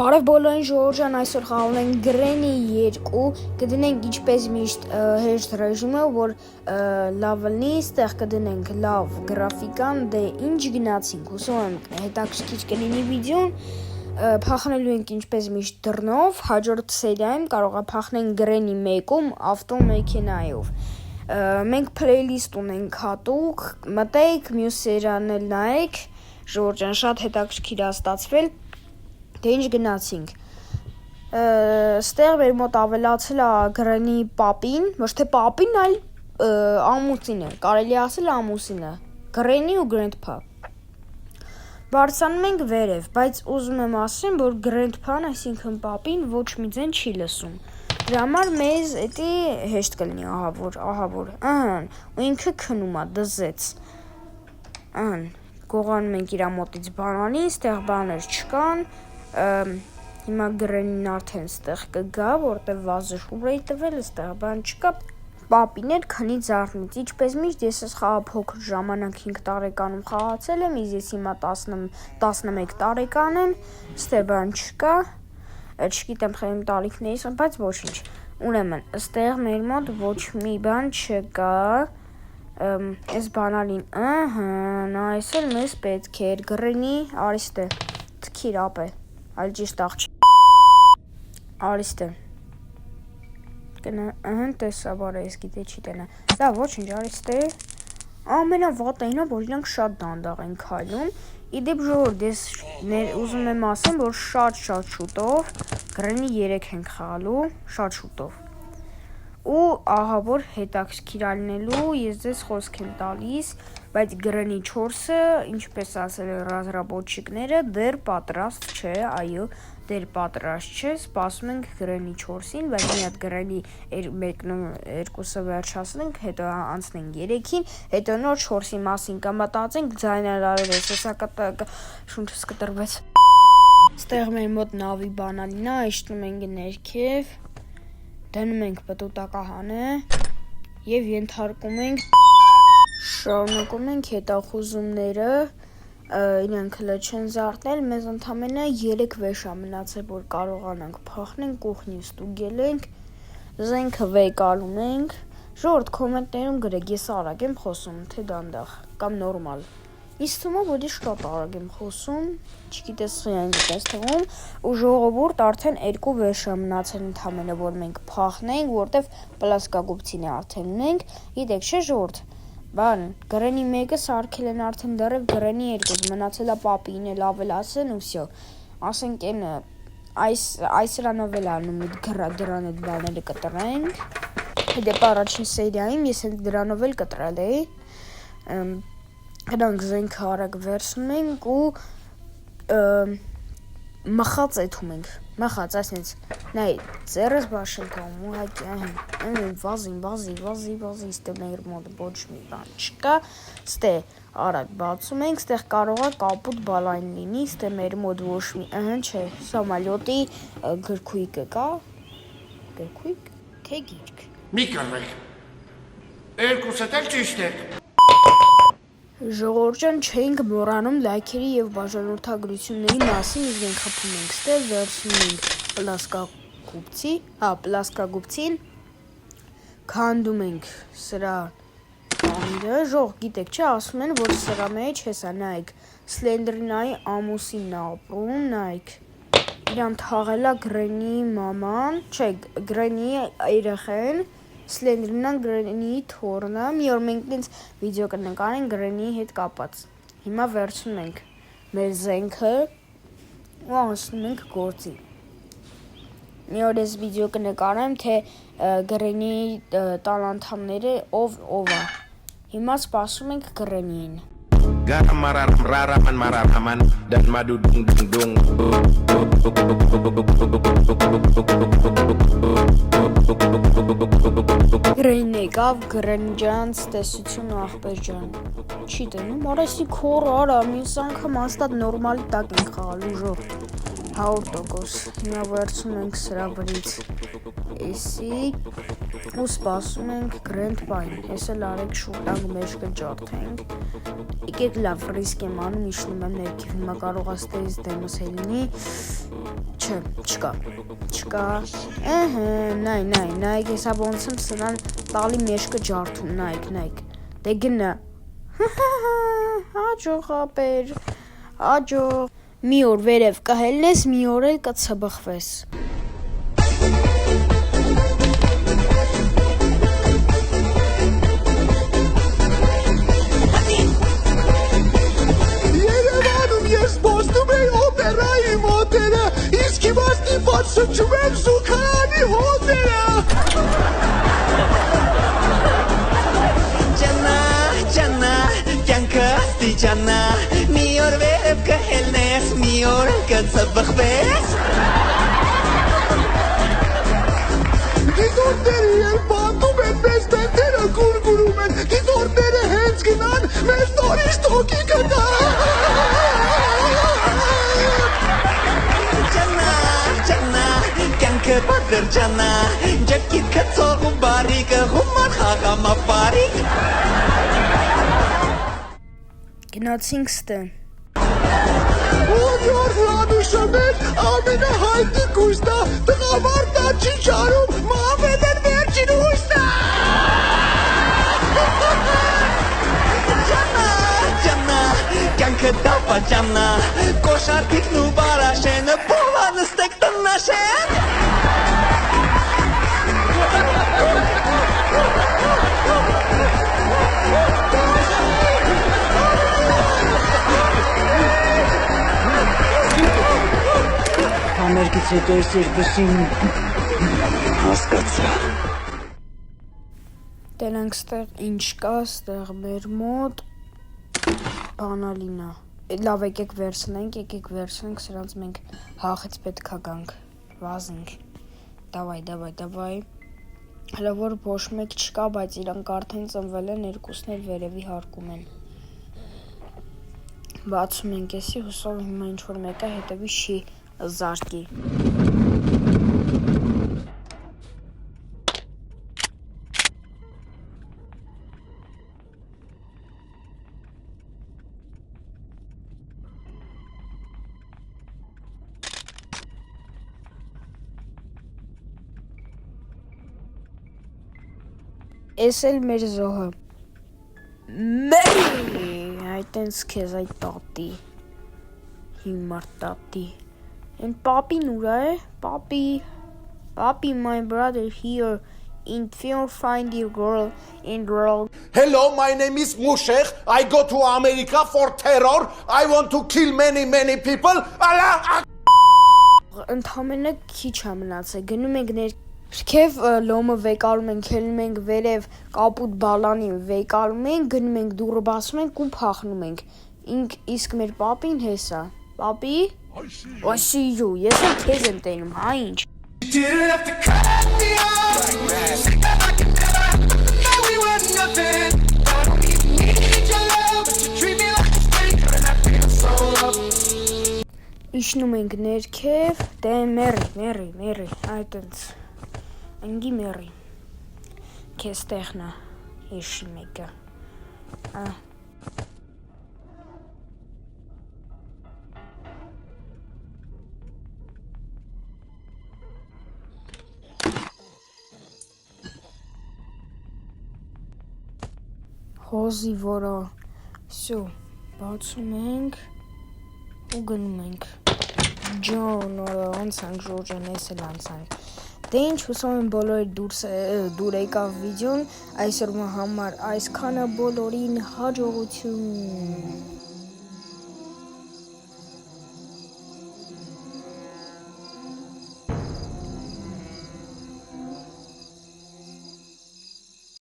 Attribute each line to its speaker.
Speaker 1: Բարև բոլորին ժողովրդյան, այսօր խաղում ենք Granny 2, կդնենք ինչպես միշտ հեշտ ռեժիմը, որ լավ լինի, ստեղ կդնենք լավ գրաֆիկան, դե ինչ գնացինք, հուսով եմ հետաքրքիր կլինի վիդեոն, փախնելու ենք ինչպես միշտ դռնով, հաջորդ սերիայում կարող է փախնենք Granny 1-ում ավտոմեքենայով։ Մենք playlist ունենք հատուկ, մտեք, մյուս սերիան էլ նայեք, ժողովրդյան շատ հետաքրքիր է ստացվել։ Դե ինչ գնացինք, ստեղ մեր մոտ ավելացել է Granny պապին, ոչ թե պապին, այլ ամուսինը, կարելի ասել ամուսինը, Granny ու Grandpa։ Բարձրանում ենք վերև, բայց ուզում եմ ասեմ, որ Grandpa-ն, այսինքն պապին, ոչ մի ձեն չի լսում։ Դրա համար մեզ էդի հեշտ կլինի, ահա որ, ու ինքը քնում է, դզեց, գողանում ենք իրա մոտից բանալին, ստեղ բաներ չկան, հիմա Granny-ն արդեն ստեղ կգա, որտեղ վազշուր էի տվել, ստեղ բան չկա, պապին էր քնի ձարտնից, ինչպես միշտ ես ես խաղը փոքր ժամանակ 5 տարեկանում խաղացել եմ, ես հիմա 11 տարեկան եմ, ստեղ բան չկա, չգիտեմ խեմ տալիքներից, բայց ոչինչ, ուրեմն, ստեղ մեր մոտ ոչ մի բան չկա, այս բանալին, նա այսօր մեզ պետք էր, Granny, արիստե, թքիր ապե, այլ ճիշտ աղջ, արիստե, տեսա բարը ես գիտե չի տենա, դա ոչինչ արիստե, ամենավատը որ իրանք շատ դանդաղ են քայլում, իդեպ ժողովուրդ, ես ուզում եմ ասեմ, որ շատ շուտով Granny 3 ենք խաղալու, շատ շուտով, ու ահա որ հետաքրքիր լինելու, ես ձեզ խոսք եմ տալիս, բայց Granny 4-ը, ինչպես ասել են ռազրաբոչիկները, դեռ պատրաստ չէ, այո, դեռ պատրաստ չէ, սպասում ենք Granny 4-ին, բայց մի հատ Granny 2-ը վերջացնենք, հետո անցնենք 3-ին, հետո նոր 4-ի մասին կմտածենք, ձայնարարել ես, հեսա շունչս կտրվեց։ Ստեղ մեր մոտ նավի բանալին է, իջնում ենք ներքև, դնում ենք պտուտակահանը և ենթարկում ենք, շարունակում ենք հետախուզումները, իրանք չեն զարթնել, մեզ ընդամենը 3 վեշ է մնացել, որ կարողանանք փախնենք, կուխնի ստուգել ենք, զենքը վեկալում ենք, ժողովուրդ կոմենտներում գրեք, ես արագ եմ խոսում, թե դանդաղ, կամ նորմալ, ինձ թվում է, որ ես շատ արագ եմ խոսում, չգիտես ինձ թվում, ու ժողովուրդ արդեն 2 վեշ է մնացել ընդամենը, որ մենք փախնենք, որտև պլասկագուպցին է արդեն ունենք, գիտեք չէ ժողովուրդ, բան, Granny 1-ը սարքել են արդեն դեռև Granny 2-ը, մնացել է պապին էլ ավելացեն ու վсё, ասենք են, այս սրանով էլ անում դրան էդ բաները կտրենք, հետեպ առաջին սերիայում ես դրանով էլ կտրել էի, գնանք զենքը արագ վերցնում ենք ու մխած էթում ենք, մխած, այսնից, նայ, ձերս բաշ ենք անում, ուղակի, վազի, ստե մեր մոտ ոչ մի բան չկա, ստե արագ բացում ենք, ստեղ կարող է կապուտ բալայն լինի, ստե մեր մոտ ոչ մի, չէ, սամալյոտի գրքույկը կա, գրքույկ, թե գիրք։
Speaker 2: Մի կռվեք, երկուսդ էլ ճիշտ եք։
Speaker 1: Ժողովրդյան չենք մոռանում լայքերի և բաժանորդագրությունների մասին իսկ ենք խփում ենք ստեղ, վերցնում ենք պլասկագուպցին, քանդում ենք սրա ամիրը, ժող գիտեք չէ, ասում են, որ սրա մեջ հեսա, նայք, Սլենդրինայի ամուսինն ապրում, նայք, իրան թաղել է Granny մաման, չէ, Granny երեխեն, Սլենդրինան Granny-ի թոռնը, մի օր մենք ինձ վիդեո կնկարենք Granny-ի հետ կապած, հիմա վերցնում ենք մեր զենքը ու անցնում ենք գործի, մի օր ես վիդեո կնկարեմ, թե Granny-ի տան անդամները ով է, հիմա սպասում ենք Granny-ին։ Granny-ն եկավ, Granny ջանց, տեսություն ու աղբեր ջան, չի տենում, արեսի քոր արա, մյուս անգամ աստատ նորմալի տակ ենք խաղալու ժող, 100%։ Հիմա վերցնում ենք սրա վրից էսի ու սպասում ենք Grandpa-ին։ Ես էլ արեք շուտակ մեջ կջարդենք։ Եկեք լավ ռիսկ եմ անում, իջնում եմ ներքև։ Հիմա կարող աստեղից դեմս հելնի։ Չէ, չկա։ Նայք, հեսա ոնց եմ սրան տալի մեջ կջարդում, նայք։ Դե գնա։ Հաջող ապեր, հաջող։ Մի օր վերև կհելնես, մի օր էլ կցբխվես։
Speaker 3: Երևանում ես բոստում էի օպերայի մոտերը, իսկ հիմա ստիպած շրջում եմ զուգարանի հոտերը։ Ջանա, կյանքը ստիճանա, մի օր վերև կհելնես, մի օր կցբխվես։ Դիտորդները էլ բանդում են, մեզ տենտերը գուրգուրում են, դիտորդները հենց գնան, մեզ տորից տոկի կտան։ Ջանա, կյանքը պատր ջանա, ջակիտ կծող ու բարիկը, հումար խաղամապարիկ։
Speaker 1: Գնացինք ստե։
Speaker 3: Օդյոր հլանուշը մեր ամենահայտնի գույստա, տղավարդա չի ճարում, մավել են վերջին հույստա։ Ջանա, կյանքը դապաճանա, կոշարքիքն ու բարաշենը, բովանը ստեք տնաշեն։
Speaker 4: Համերգից հետո ես երկուսին հասկացա։
Speaker 1: Տենանք ստեղ ինչ կա, ստեղ մեր մոտ բանալինա։ Լավ, եկեք վերցնենք, սրանց մենք հաղից պետքա գանք, վազենք։ Դավայ։ Հələ որ ոչ մեկ չկա, բայց իրանք արդեն ծնվել են, երկուսն էլ վերևի հարկում են։ Բացում ենք էսի, հուսով հիմա ինչ-որ մեկը հետևի չի զարկի։ Էս էլ մեր զոհը։ Մերի, այտենց քեզ այդ տատի։ Հիմար տատի։ And Papi Nura, Papi, my brother here. In fear, find your girl in world.
Speaker 2: Hello, my name is Mushekh. I go to America for terror. I want to kill many people.
Speaker 1: Ընդհանրապես քիչ է մնացել։ Գնում ենք ներքև լոմը վեկալում ենք, հելնում ենք վերև կապուտ բալանին վեկալում ենք, գնում ենք դուռը բացում ենք ու փախնում ենք։ Իսկ մեր Papi-ն հեսա։ Papi? I see you. Ես էլ քեզ եմ տենում, հա ինչ։
Speaker 3: Didn't have to cut me off like that. No, we were nothing. I don't even need your love, but you treat me like a stranger and I feel so loved.
Speaker 1: Իջնում ենք ներքև, դե մերի, այտենց։ Ընկի մերի։ Քեզ տեղնա, եշի մեկը։ Հոզի որը, սյո, բացում ենք ու գնում ենք։ Ջոն, անցանք Ժորջան, ես էլ անցանք։ Դե ինչ, հուսով եմ բոլորը դուր եկավ վիդեոն, այսօր համար այսքանը բոլորին հաջողություն։